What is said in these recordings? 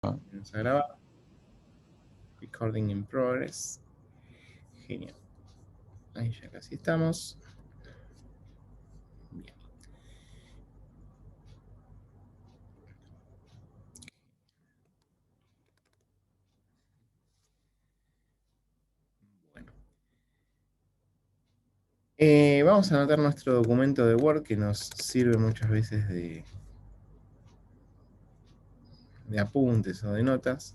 Vamos a grabar. Recording in progress. Genial. Ahí ya casi estamos. Bien. Bueno. Vamos a anotar nuestro documento de Word que nos sirve muchas veces de apuntes o de notas.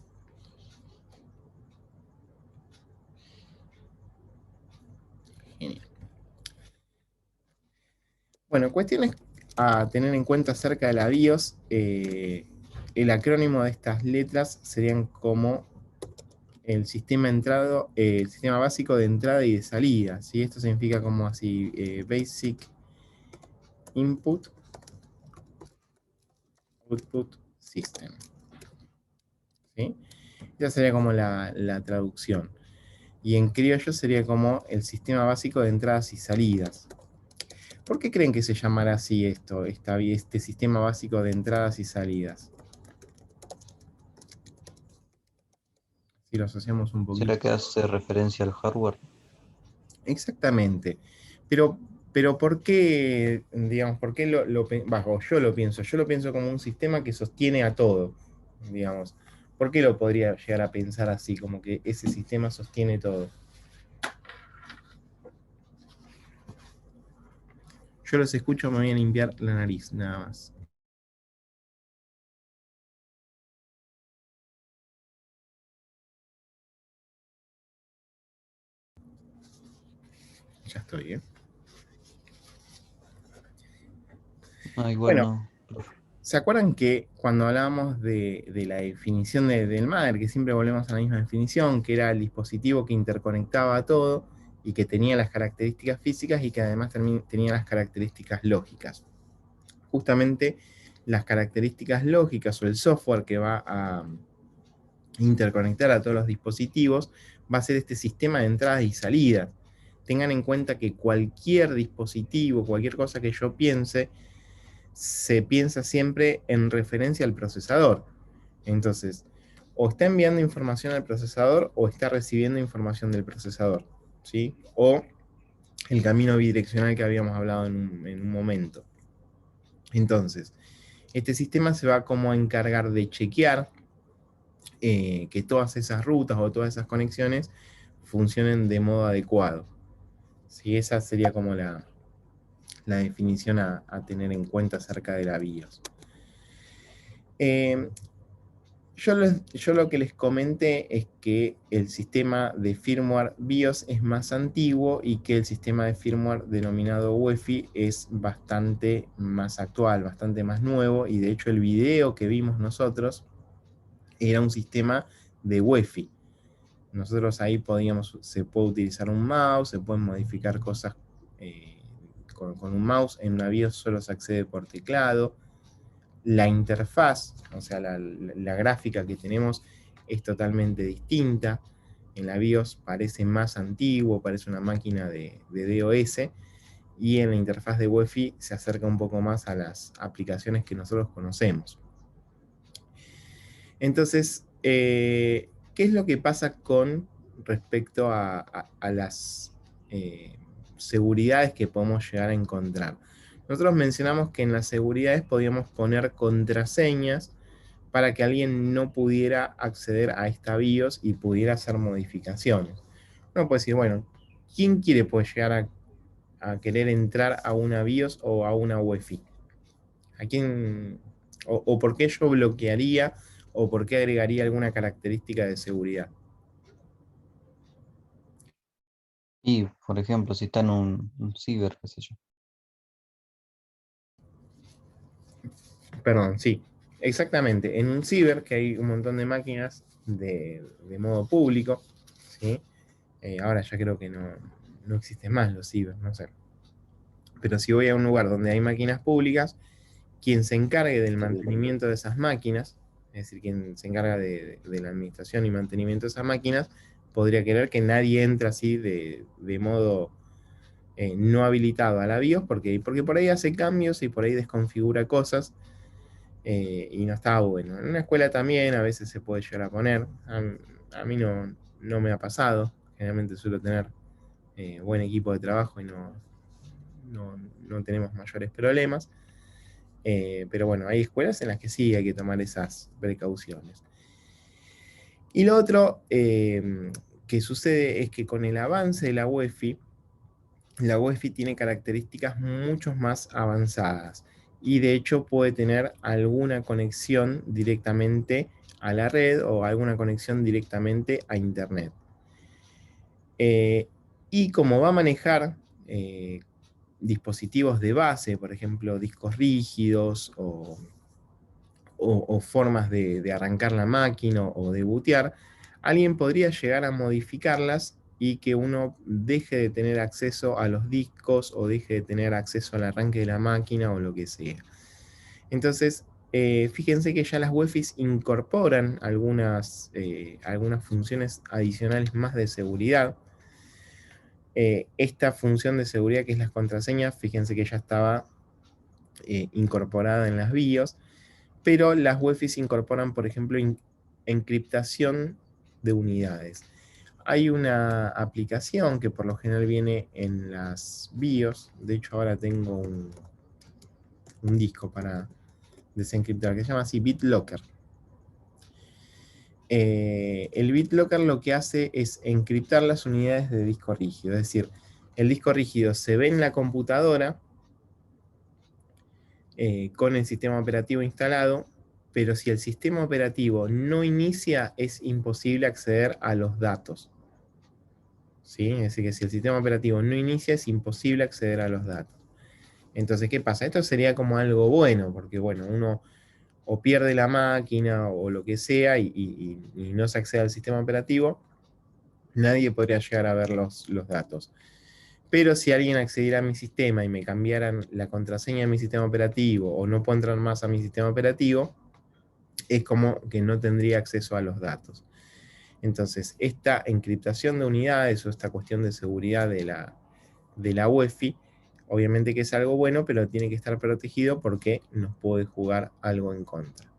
Genial. Bueno, cuestiones a tener en cuenta acerca de la BIOS. El acrónimo de estas letras serían como el sistema el sistema básico de entrada y de salida. ¿Sí? Esto significa como así, Basic Input Output System. ¿Sí? Esa sería como la traducción. Y en criollo sería como el sistema básico de entradas y salidas. ¿Por qué creen que se llamará así este sistema básico de entradas y salidas? Si lo asociamos un ¿Será poquito. que hace referencia al hardware? Exactamente. Pero, pero ¿por qué, digamos, por qué yo lo pienso como un sistema que sostiene a todo, digamos. ¿Por qué lo podría llegar a pensar así, como que ese sistema sostiene todo? Yo los escucho, me voy a limpiar la nariz, nada más. Ya estoy, ¿eh? Ah, igual Bueno, no, profe. ¿se acuerdan que cuando hablábamos de la definición del MADER, que siempre volvemos a la misma definición, que era el dispositivo que interconectaba a todo y que tenía las características físicas y que además tenía las características lógicas? Justamente las características lógicas o el software que va a interconectar a todos los dispositivos va a ser este sistema de entradas y salidas. Tengan en cuenta que cualquier dispositivo, cualquier cosa que yo piense, se piensa siempre en referencia al procesador. Entonces, o está enviando información al procesador o está recibiendo información del procesador, ¿sí? O el camino bidireccional que habíamos hablado en un momento. Entonces, este sistema se va como a encargar de chequear que todas esas rutas o todas esas conexiones funcionen de modo adecuado. ¿Sí? Esa sería como la definición a tener en cuenta acerca de la BIOS. Eh, yo lo que les comenté es que el sistema de firmware BIOS es más antiguo y que el sistema de firmware denominado UEFI es bastante más actual, bastante más nuevo, y de hecho el video que vimos nosotros era un sistema de UEFI. Nosotros ahí se puede utilizar un mouse, se pueden modificar cosas con un mouse. En una BIOS solo se accede por teclado. La interfaz, o sea, la gráfica que tenemos es totalmente distinta. En la BIOS parece más antiguo, parece una máquina de DOS, y en la interfaz de UEFI se acerca un poco más a las aplicaciones que nosotros conocemos. Entonces, ¿qué es lo que pasa con respecto a las seguridades que podemos llegar a encontrar? Nosotros mencionamos que en las seguridades podíamos poner contraseñas para que alguien no pudiera acceder a esta BIOS y pudiera hacer modificaciones. Uno puede decir, bueno, ¿quién puede llegar a querer entrar a una BIOS o a una UEFI? ¿A quién, o por qué yo bloquearía o por qué agregaría alguna característica de seguridad? Y, por ejemplo, si está en un ciber, qué sé yo. Perdón, sí, exactamente. En un ciber, que hay un montón de máquinas de modo público, ¿sí? Ahora ya creo que no existen más los ciber, no sé. Pero si voy a un lugar donde hay máquinas públicas, quien se encargue del mantenimiento de esas máquinas, es decir, quien se encarga de la administración y mantenimiento de esas máquinas, podría querer que nadie entre así de modo no habilitado a la BIOS, porque por ahí hace cambios y por ahí desconfigura cosas y no estaba bueno. En una escuela también a veces se puede llegar a poner. A mí no me ha pasado. Generalmente suelo tener buen equipo de trabajo y no tenemos mayores problemas. Pero bueno, hay escuelas en las que sí hay que tomar esas precauciones. Y lo otro que sucede es que con el avance de la UEFI tiene características mucho más avanzadas y de hecho puede tener alguna conexión directamente a la red o alguna conexión directamente a Internet. Y como va a manejar dispositivos de base, por ejemplo, discos rígidos o formas de arrancar la máquina o de bootear, alguien podría llegar a modificarlas y que uno deje de tener acceso a los discos o deje de tener acceso al arranque de la máquina o lo que sea. Entonces, fíjense que ya las UEFIs incorporan algunas funciones adicionales más de seguridad. Esta función de seguridad que es las contraseñas, fíjense que ya estaba incorporada en las BIOS, pero las UEFIs incorporan, por ejemplo, encriptación de unidades. Hay una aplicación que por lo general viene en las BIOS, de hecho ahora tengo un disco para desencriptar, que se llama así BitLocker. El BitLocker lo que hace es encriptar las unidades de disco rígido, es decir, el disco rígido se ve en la computadora con el sistema operativo instalado, pero si el sistema operativo no inicia, es imposible acceder a los datos. ¿Sí? Es decir, que si el sistema operativo no inicia, es imposible acceder a los datos. Entonces, ¿qué pasa? Esto sería como algo bueno, porque bueno, uno o pierde la máquina o lo que sea y no se accede al sistema operativo, nadie podría llegar a ver los datos. Pero si alguien accediera a mi sistema y me cambiaran la contraseña de mi sistema operativo o no puedo entrar más a mi sistema operativo, es como que no tendría acceso a los datos. Entonces, esta encriptación de unidades o esta cuestión de seguridad de la UEFI, obviamente que es algo bueno, pero tiene que estar protegido porque nos puede jugar algo en contra.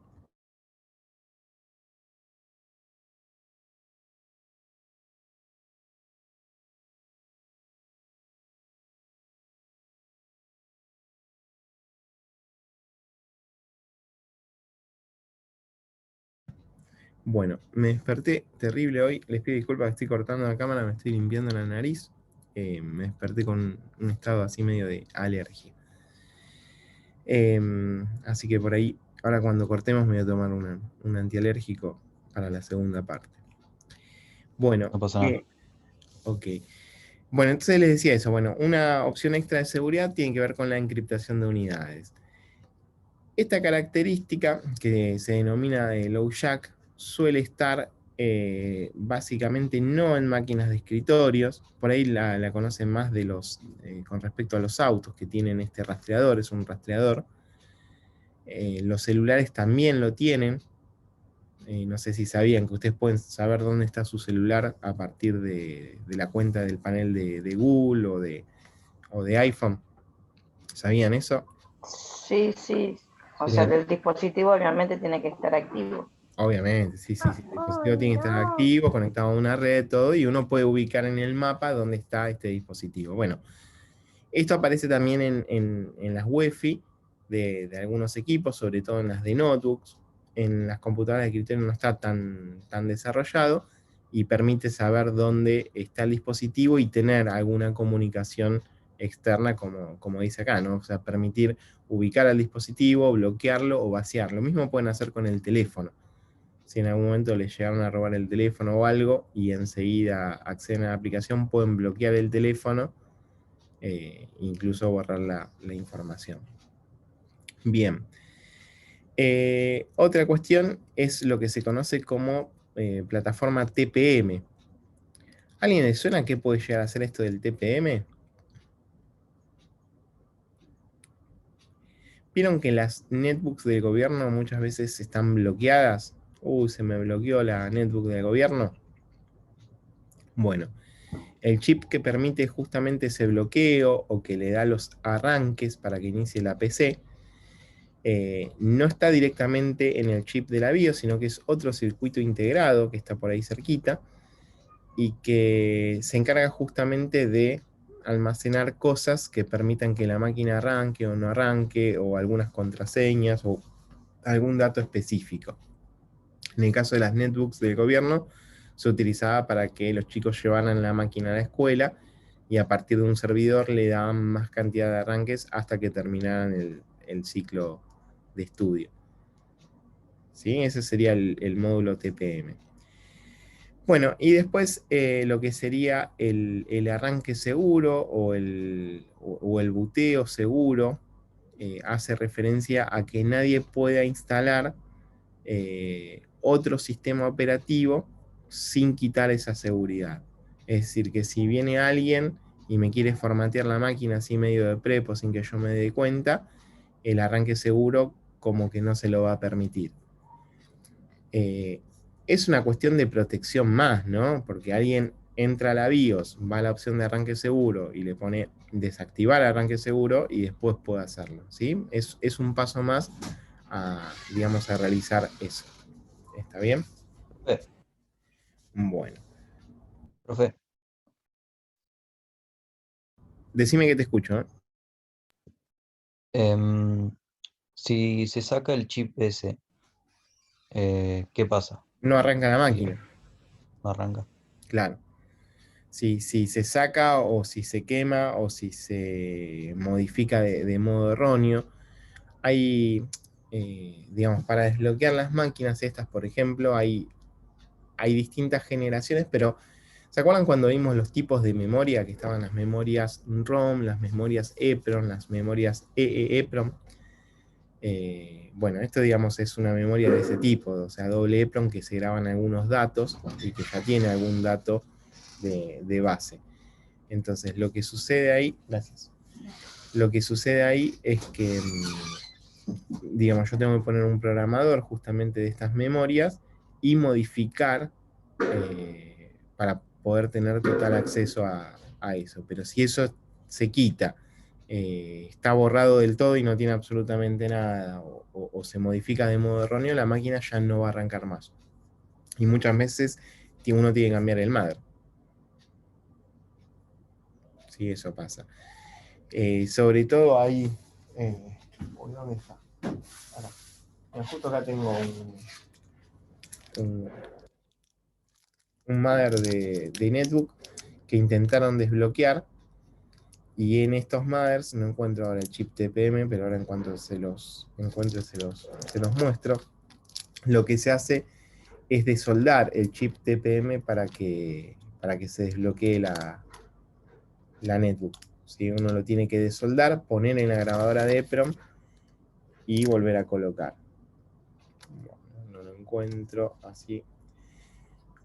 Bueno, me desperté terrible hoy. Les pido disculpas que estoy cortando la cámara, me estoy limpiando la nariz. Me desperté con un estado así medio de alergia. Así que por ahí, ahora cuando cortemos me voy a tomar un antialérgico para la segunda parte. Bueno, No pasa nada. ok. Bueno, entonces les decía eso. Bueno, una opción extra de seguridad tiene que ver con la encriptación de unidades. Esta característica, que se denomina de low jack, suele estar básicamente no en máquinas de escritorios. Por ahí la conocen más con respecto a los autos que tienen este rastreador, es un rastreador. Los celulares también lo tienen. No sé si sabían que ustedes pueden saber dónde está su celular a partir de la cuenta del panel de Google o de iPhone. ¿Sabían eso? Sí, sí. O sea Bien, que el dispositivo obviamente tiene que estar activo. obviamente, sí, sí, sí. El dispositivo tiene que estar activo, conectado a una red, todo, y uno puede ubicar en el mapa dónde está este dispositivo. Bueno, esto aparece también en las UEFI de algunos equipos, sobre todo en las de notebooks. En las computadoras de escritorio no está tan desarrollado y permite saber dónde está el dispositivo y tener alguna comunicación externa, como dice acá, ¿no? O sea, permitir ubicar al dispositivo, bloquearlo o vaciarlo. Lo mismo pueden hacer con el teléfono. Si en algún momento les llegaron a robar el teléfono o algo y enseguida acceden a la aplicación, pueden bloquear el teléfono, incluso borrar la información. Bien. Otra cuestión es lo que se conoce como plataforma TPM. ¿Alguien le suena qué puede llegar a ser esto del TPM? ¿Vieron que las netbooks del gobierno muchas veces están bloqueadas? Uy, se me bloqueó la netbook del gobierno. Bueno, el chip que permite justamente ese bloqueo o que le da los arranques para que inicie la PC no está directamente en el chip de la BIOS, sino que es otro circuito integrado que está por ahí cerquita y que se encarga justamente de almacenar cosas que permitan que la máquina arranque o no arranque, o algunas contraseñas o algún dato específico. En el caso de las netbooks del gobierno, se utilizaba para que los chicos llevaran la máquina a la escuela y a partir de un servidor le daban más cantidad de arranques hasta que terminaran el ciclo de estudio. ¿Sí? Ese sería el módulo TPM. Bueno, y después lo que sería el arranque seguro o el buteo seguro, hace referencia a que nadie pueda instalar otro sistema operativo sin quitar esa seguridad. Es decir, que si viene alguien y me quiere formatear la máquina así medio de prepo sin que yo me dé cuenta, el arranque seguro como que no se lo va a permitir. Es una cuestión de protección más, ¿no? Porque alguien entra a la BIOS, va a la opción de arranque seguro y le pone desactivar arranque seguro y después puede hacerlo, ¿sí? Es un paso más a, digamos, a realizar eso. ¿Está bien? Profe, Bueno. profe, Decime que te escucho, ¿eh? em, si se saca el chip ese, ¿qué pasa? No arranca la Sí, máquina, no arranca. claro. Si se saca o si se quema o si se modifica de modo erróneo, hay, digamos, para desbloquear las máquinas estas, por ejemplo, hay distintas generaciones, pero ¿se acuerdan cuando vimos los tipos de memoria? Que estaban las memorias ROM, las memorias EEPROM, las memorias EEPROM. Bueno, esto digamos es una memoria de ese tipo, o sea, doble EEPROM que se graban algunos datos y que ya tiene algún dato de base. Entonces, lo que sucede ahí, gracias. Lo que sucede ahí es que, digamos, yo tengo que poner un programador justamente de estas memorias y modificar para poder tener total acceso a eso. Pero si eso se quita, está borrado del todo y no tiene absolutamente nada, o se modifica de modo erróneo, la máquina ya no va a arrancar más. Y muchas veces uno tiene que cambiar el mother. Sí, eso pasa. Sobre todo hay... ¿dónde está? Acá. Justo acá tengo un, un mother de netbook que intentaron desbloquear, y en estos mothers no encuentro ahora el chip TPM, pero ahora en cuanto se los encuentre se los muestro. Lo que se hace es desoldar el chip TPM para que se desbloquee la netbook. ¿Sí? Uno lo tiene que desoldar, poner en la grabadora de EEPROM y volver a colocar. Bueno, no lo encuentro así.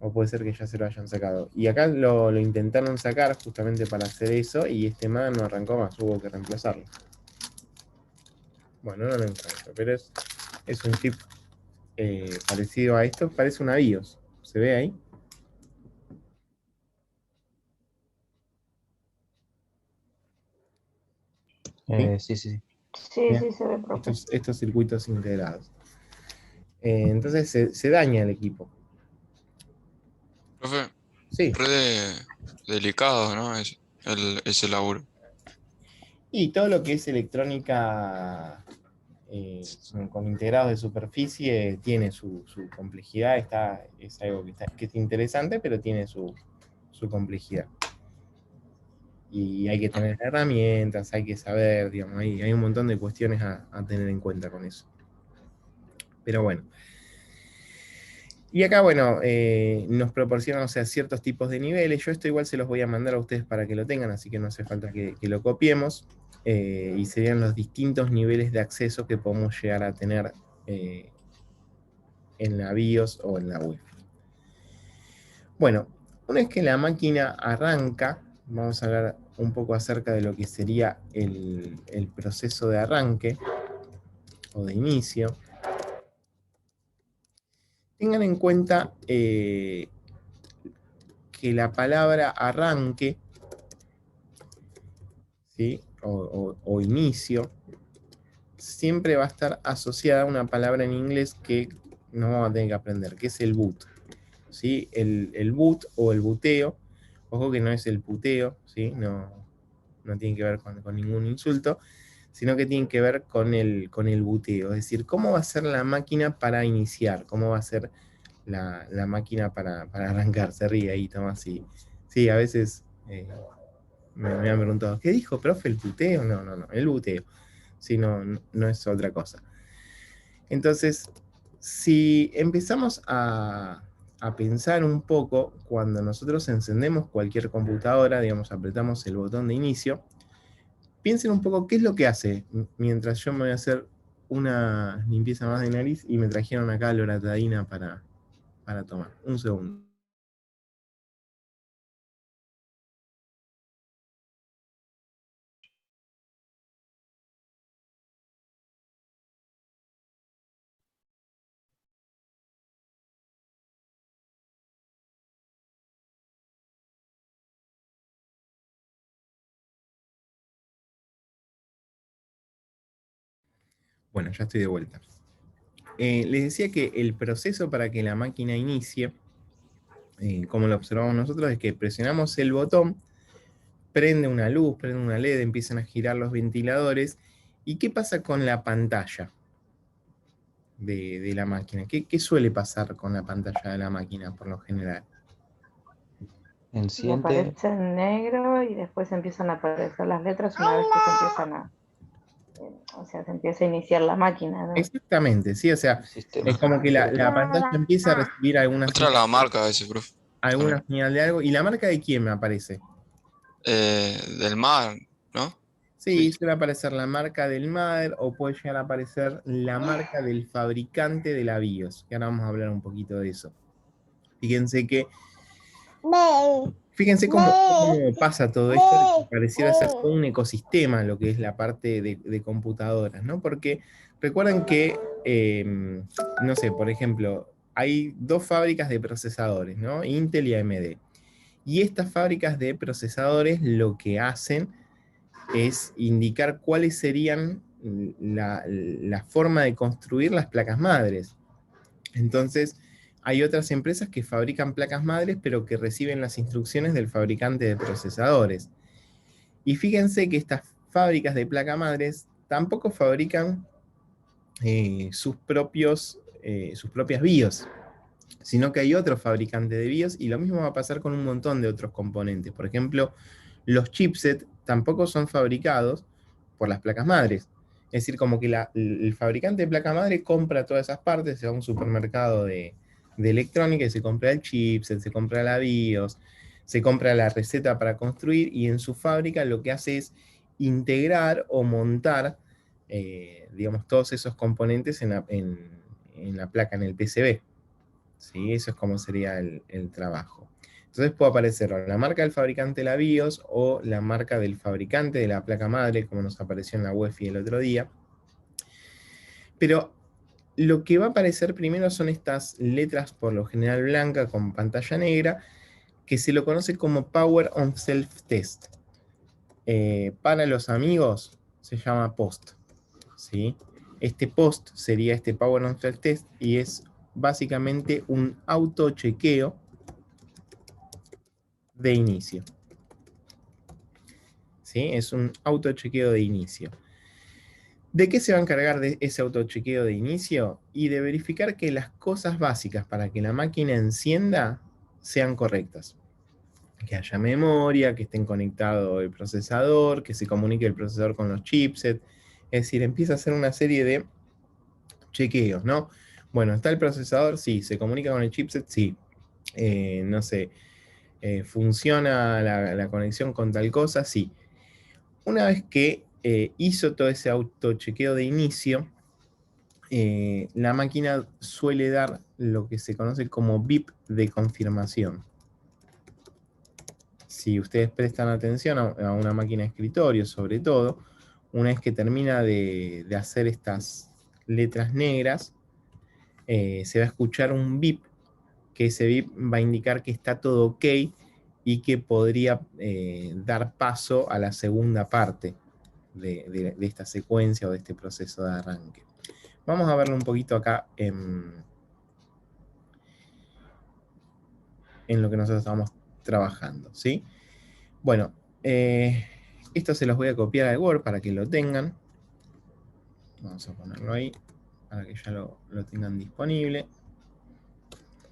O puede ser que ya se lo hayan sacado. Y acá lo intentaron sacar justamente para hacer eso, y este MAD no arrancó más, hubo que reemplazarlo. Bueno, no lo encuentro, pero es un chip parecido a esto, parece una BIOS. ¿Se ve ahí? ¿Sí? Sí, sí, sí. Sí, Bien. sí se ve, profe. Estos circuitos integrados. Entonces se daña el equipo. Profe, Sí. delicado, ¿no? Ese laburo. Y todo lo que es electrónica con integrados de superficie tiene su complejidad. Es algo que es interesante, pero tiene su complejidad. Y hay que tener herramientas, hay que saber, digamos, hay un montón de cuestiones a tener en cuenta con eso. Pero bueno. Y acá, bueno, nos proporcionan, o sea, ciertos tipos de niveles. Yo esto igual se los voy a mandar a ustedes para que lo tengan, así que no hace falta que lo copiemos. Y serían los distintos niveles de acceso que podemos llegar a tener en la BIOS o en la Wi-Fi. Bueno, una vez que la máquina arranca, vamos a hablar un poco acerca de lo que sería el proceso de arranque o de inicio. Tengan en cuenta que la palabra arranque, ¿sí? o inicio, siempre va a estar asociada a una palabra en inglés que nos vamos a tener que aprender, que es el boot. ¿Sí? El boot o el buteo, ojo que no es el puteo, ¿sí? No tiene que ver con ningún insulto, sino que tiene que ver con el buteo. Es decir, cómo va a ser la máquina para iniciar, cómo va a ser la máquina para arrancar. Se ríe ahí, Tomás. Sí, a veces me han preguntado, ¿qué dijo, profe, el puteo? No, el buteo. Sí, no es otra cosa. Entonces, si empezamos a pensar un poco, cuando nosotros encendemos cualquier computadora, digamos, apretamos el botón de inicio, piensen un poco qué es lo que hace mientras yo me voy a hacer una limpieza más de nariz y me trajeron acá loratadina para tomar. Un segundo. Bueno, ya estoy de vuelta. Les decía que el proceso para que la máquina inicie, como lo observamos nosotros, es que presionamos el botón, prende una luz, prende una LED, empiezan a girar los ventiladores. ¿Y qué pasa con la pantalla de la máquina? ¿Qué suele pasar con la pantalla de la máquina por lo general? Y Enciende aparece en negro y después empiezan a aparecer las letras una vez que se empiezan o sea, se empieza a iniciar la máquina, ¿no? Exactamente, sí, o sea, el sistema es como que la operativo. pantalla empieza a recibir Otra la marca ese, profe. alguna También. señal de algo. ¿Y la marca de quién me aparece? Del mar, ¿no? Sí, Sí. suele aparecer la marca del MADER o puede llegar a aparecer la marca del fabricante de la BIOS, que ahora vamos a hablar un poquito de eso. Fíjense que Fíjense cómo pasa todo esto, que pareciera ser todo un ecosistema lo que es la parte de computadoras, ¿no? Porque recuerden que, no sé, por ejemplo, hay dos fábricas de procesadores, ¿no? Intel y AMD. Y estas fábricas de procesadores lo que hacen es indicar cuáles serían la forma de construir las placas madres. Entonces, hay otras empresas que fabrican placas madres, pero que reciben las instrucciones del fabricante de procesadores. Y fíjense que estas fábricas de placas madres tampoco fabrican sus propias BIOS, sino que hay otro fabricante de BIOS y lo mismo va a pasar con un montón de otros componentes. Por ejemplo, los chipsets tampoco son fabricados por las placas madres. Es decir, como que el fabricante de placa madre compra todas esas partes, se va a un supermercado de electrónica y se compra el chipset, se compra la BIOS, se compra la receta para construir y en su fábrica lo que hace es integrar o montar, digamos, todos esos componentes en la placa, en el PCB. ¿Sí? Eso es como sería el trabajo. Entonces puede aparecer o la marca del fabricante de la BIOS o la marca del fabricante de la placa madre, como nos apareció en la UEFI el otro día. Pero lo que va a aparecer primero son estas letras, por lo general blanca, con pantalla negra, que se lo conoce como Power on Self-Test. Para los amigos se llama POST. ¿Sí? Este POST sería este Power on Self-Test y es básicamente un autochequeo de inicio. ¿Sí? Es un autochequeo de inicio. ¿De qué se va a encargar de ese autochequeo de inicio? Y de verificar que las cosas básicas para que la máquina encienda sean correctas. Que haya memoria, que estén conectado el procesador, que se comunique el procesador con los chipsets. Es decir, empieza a hacer una serie de chequeos, ¿no? Bueno, ¿está el procesador? Sí. ¿Se comunica con el chipset? Sí. No sé, ¿funciona la conexión con tal cosa? Sí. Una vez que hizo todo ese autochequeo de inicio, la máquina suele dar lo que se conoce como BIP de confirmación. Si ustedes prestan atención a una máquina de escritorio, sobre todo, una vez que termina de hacer estas letras negras, se va a escuchar un BIP, que ese BIP va a indicar que está todo ok y que podría dar paso a la segunda parte de esta secuencia o de este proceso de arranque. Vamos a verlo un poquito acá en lo que nosotros estamos trabajando, ¿sí? Bueno, esto se los voy a copiar al Word para que lo tengan. Vamos a ponerlo ahí, para que ya lo tengan disponible.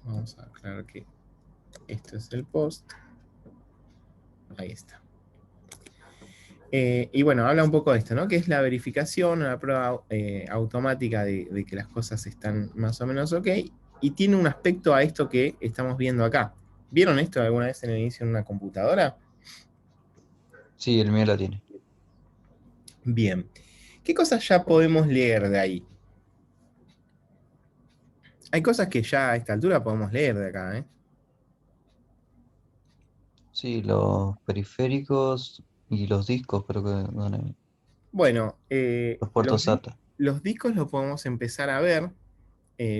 Vamos a aclarar que esto es el post. Ahí está. Y bueno, habla un poco de esto, ¿no? Que es la verificación, la prueba automática de que las cosas están más o menos ok. Y tiene un aspecto a esto que estamos viendo acá. ¿Vieron esto alguna vez en el inicio en una computadora? Sí, el mío la tiene. Bien. ¿Qué cosas ya podemos leer de ahí? Hay cosas que ya a esta altura podemos leer de acá, ¿eh? Sí, los periféricos y los discos creo que van ahí. Bueno, Los puertos SATA. los discos los podemos empezar a ver.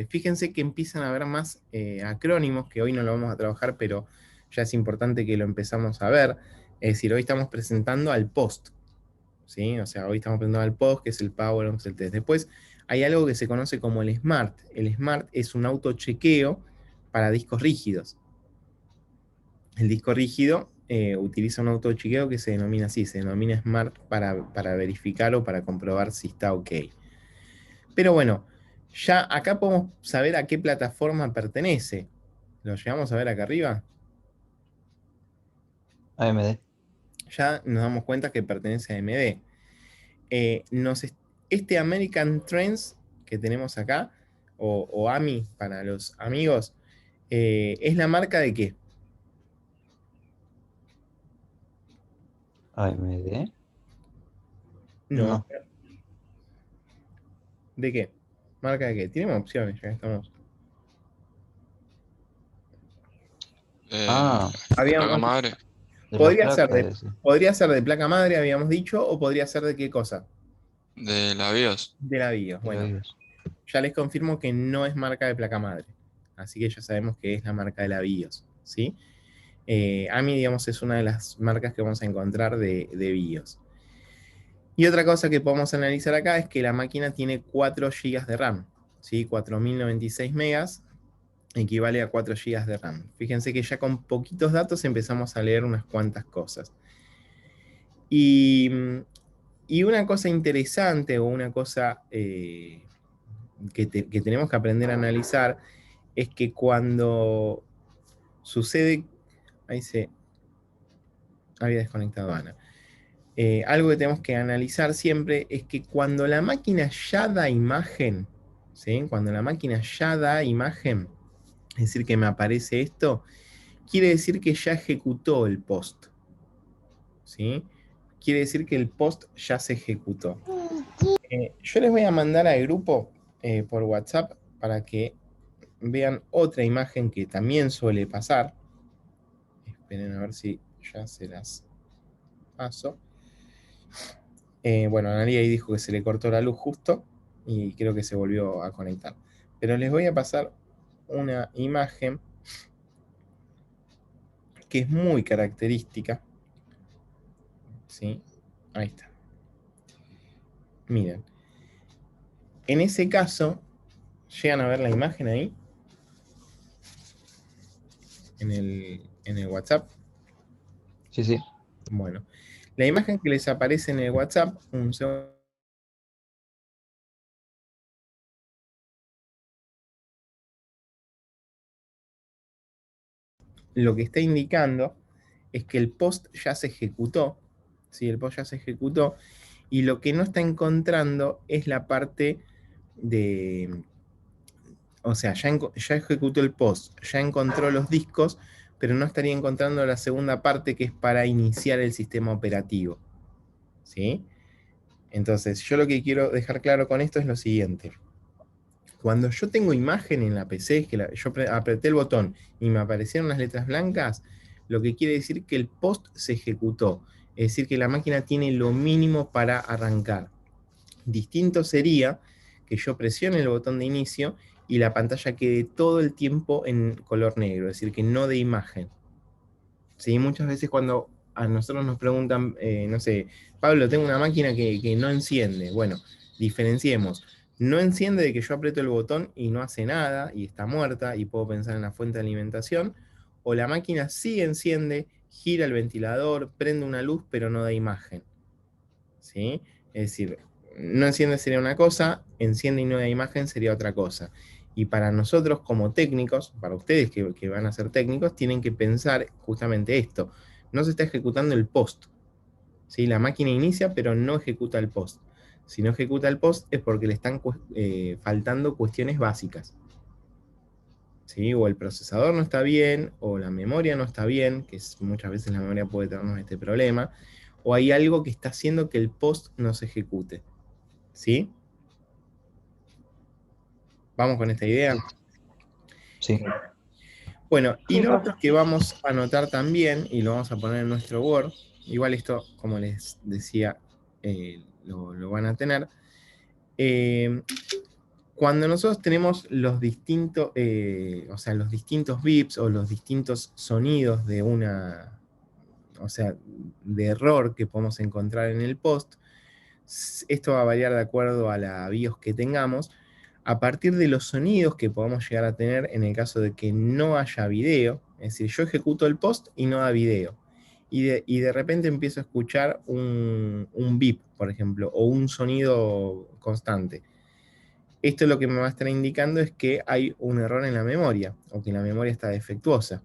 Fíjense que empiezan a haber más acrónimos, que hoy no lo vamos a trabajar, pero ya es importante que lo empezamos a ver. Es decir, hoy estamos presentando al post, ¿sí? O sea, hoy estamos presentando al post, que es el Power, el test. Después hay algo que se conoce como el Smart. El Smart es un autochequeo para discos rígidos. El disco rígido utiliza un autochequeo que se denomina así, se denomina Smart para verificar o para comprobar si está ok. Pero bueno, ya acá podemos saber a qué plataforma pertenece. ¿Lo llegamos a ver acá arriba? AMD. Ya nos damos cuenta que pertenece a AMD. Este American Trends que tenemos acá, o AMI para los amigos, ¿es la marca de qué? AMD. No. No. ¿De qué? ¿Marca de qué? Tenemos opciones, ya estamos. Ah, Placa Habíamos, madre. de la podría ser placa de, ese. podría ser de placa madre, habíamos dicho, o podría ser de qué cosa? De la BIOS. De la BIOS. De la Bueno, BIOS. ya les confirmo que no es marca de placa madre. Así que ya sabemos que es la marca de la BIOS, ¿sí? AMI, digamos, es una de las marcas que vamos a encontrar de BIOS. Y otra cosa que podemos analizar acá es que la máquina tiene 4 GB de RAM, ¿sí? 4096 megas equivale a 4 GB de RAM. Fíjense que ya con poquitos datos empezamos a leer unas cuantas cosas. Y una cosa interesante o una cosa que tenemos que aprender a analizar es que cuando sucede, ahí se había desconectado Ana, algo que tenemos que analizar siempre es que cuando la máquina ya da imagen, ¿sí? Cuando la máquina ya da imagen, es decir, que me aparece esto, quiere decir que ya ejecutó el post, ¿sí? Quiere decir que el post ya se ejecutó. Yo les voy a mandar al grupo por WhatsApp para que vean otra imagen que también suele pasar. Esperen a ver si ya se las paso. Bueno, Analia ahí dijo que se le cortó la luz justo y creo que se volvió a conectar. Pero les voy a pasar una imagen que es muy característica. ¿Sí? Ahí está. Miren. En ese caso, llegan a ver la imagen ahí. En el WhatsApp. Sí, sí. Bueno. La imagen que les aparece en el WhatsApp, un segundo. Lo que está indicando es que el post ya se ejecutó. ¿Sí? El post ya se ejecutó. Y lo que no está encontrando es la parte de... O sea, ya ejecutó el post, ya encontró los discos, pero no estaría encontrando la segunda parte que es para iniciar el sistema operativo. ¿Sí? Entonces, yo lo que quiero dejar claro con esto es lo siguiente. Cuando yo tengo imagen en la PC, que yo apreté el botón y me aparecieron las letras blancas, lo que quiere decir que el post se ejecutó. Es decir, que la máquina tiene lo mínimo para arrancar. Distinto sería que yo presione el botón de inicio y la pantalla quede todo el tiempo en color negro, es decir, que no de imagen. ¿Sí? Muchas veces cuando a nosotros nos preguntan, no sé, Pablo, tengo una máquina que no enciende. Bueno, diferenciemos. No enciende de que yo aprieto el botón y no hace nada, y está muerta, y puedo pensar en la fuente de alimentación. O la máquina sí enciende, gira el ventilador, prende una luz, pero no da imagen. ¿Sí? Es decir, no enciende sería una cosa, enciende y no da imagen sería otra cosa. Y para nosotros como técnicos, para ustedes que van a ser técnicos, tienen que pensar justamente esto. No se está ejecutando el post. ¿Sí? La máquina inicia, pero no ejecuta el post. Si no ejecuta el post es porque le están faltando cuestiones básicas. ¿Sí? O el procesador no está bien, o la memoria no está bien, que muchas veces la memoria puede tenernos este problema, o hay algo que está haciendo que el post no se ejecute. ¿Sí? ¿Vamos con esta idea? Sí. Bueno, y Sí, lo profe. otro que vamos a anotar también, y lo vamos a poner en nuestro Word, igual esto, como les decía, lo van a tener. Cuando nosotros tenemos los distintos, o sea, los distintos bips o los distintos sonidos de una, o sea, de error que podemos encontrar en el post, esto va a variar de acuerdo a la BIOS que tengamos, a partir de los sonidos que podamos llegar a tener en el caso de que no haya video, es decir, yo ejecuto el post y no da video, y de repente empiezo a escuchar un bip, por ejemplo, o un sonido constante. Esto lo que me va a estar indicando es que hay un error en la memoria, o que la memoria está defectuosa.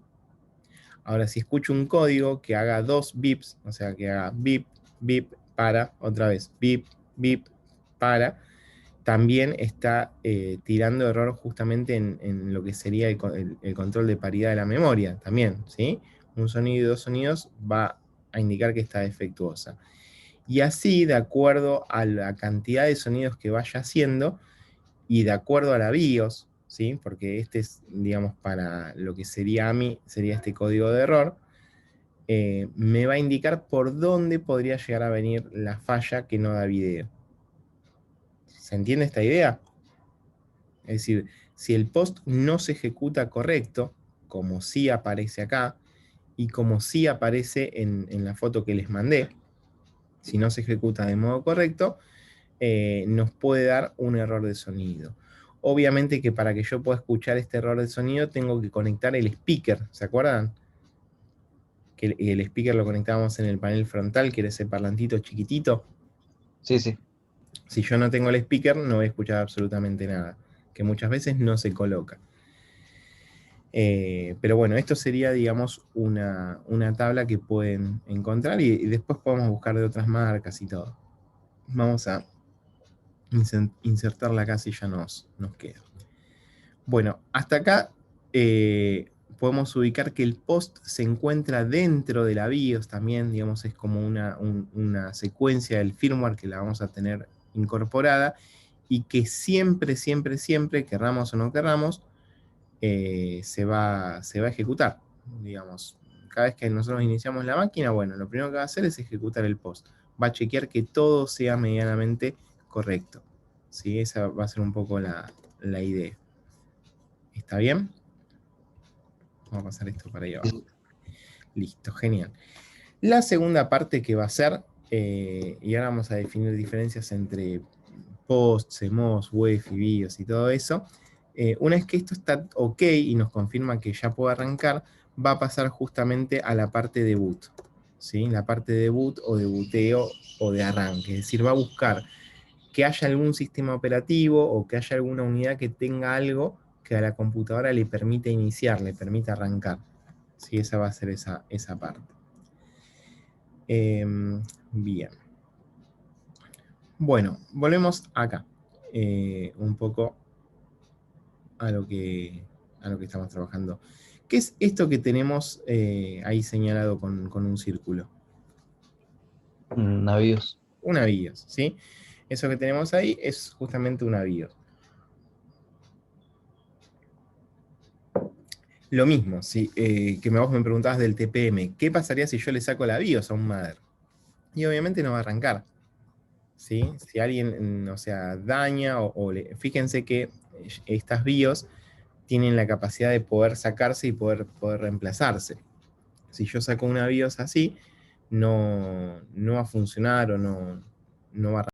Ahora, si escucho un código que haga 2 bips, o sea, que haga bip, bip, para, otra vez, bip, bip, para, también está tirando error justamente en lo que sería el control de paridad de la memoria, también, ¿sí? Un sonido y 2 sonidos va a indicar que está defectuosa. Y así, de acuerdo a la cantidad de sonidos que vaya haciendo, y de acuerdo a la BIOS, ¿sí? Porque este es, digamos, para lo que sería AMI, sería este código de error, me va a indicar por dónde podría llegar a venir la falla que no da video. ¿Se entiende esta idea? Es decir, si el post no se ejecuta correcto, como sí aparece acá, y como sí aparece en la foto que les mandé, si no se ejecuta de modo correcto, nos puede dar un error de sonido. Obviamente que para que yo pueda escuchar este error de sonido tengo que conectar el speaker, ¿se acuerdan? Que el speaker lo conectábamos en el panel frontal, que era ese parlantito chiquitito. Sí, sí. Si yo no tengo el speaker no voy a escuchar absolutamente nada, que muchas veces no se coloca. Pero bueno, esto sería, digamos, una tabla que pueden encontrar y después podemos buscar de otras marcas y todo. Vamos a insertarla acá si ya nos queda. Bueno, hasta acá podemos ubicar que el post se encuentra dentro de la BIOS también, digamos, es como una secuencia del firmware que la vamos a tener incorporada y que siempre, siempre, siempre, querramos o no querramos, se va a ejecutar. Digamos, cada vez que nosotros iniciamos la máquina, bueno, lo primero que va a hacer es ejecutar el post. Va a chequear que todo sea medianamente correcto. ¿Sí? Esa va a ser un poco la idea. ¿Está bien? Vamos a pasar esto para allá abajo. Listo, genial. La segunda parte que va a ser, y ahora vamos a definir diferencias entre post, CMOS, UEFI, BIOS y todo eso. Una vez que esto está ok y nos confirma que ya puede arrancar, va a pasar justamente a la parte de boot. ¿Sí? La parte de boot o de booteo o de arranque. Es decir, va a buscar que haya algún sistema operativo o que haya alguna unidad que tenga algo que a la computadora le permita iniciar, le permita arrancar. ¿Sí? Esa va a ser esa parte. Bien. Bueno, volvemos acá. Un poco a lo que estamos trabajando. ¿Qué es esto que tenemos ahí señalado con un círculo? Una BIOS. Una BIOS, ¿sí? Eso que tenemos ahí es justamente una BIOS. Lo mismo, ¿sí? Que vos me preguntabas del TPM. ¿Qué pasaría si yo le saco la BIOS a un mother? Y obviamente no va a arrancar. ¿Sí? Si alguien, o sea, daña fíjense que estas BIOS tienen la capacidad de poder sacarse y poder reemplazarse. Si yo saco una BIOS así, no va a funcionar o no va a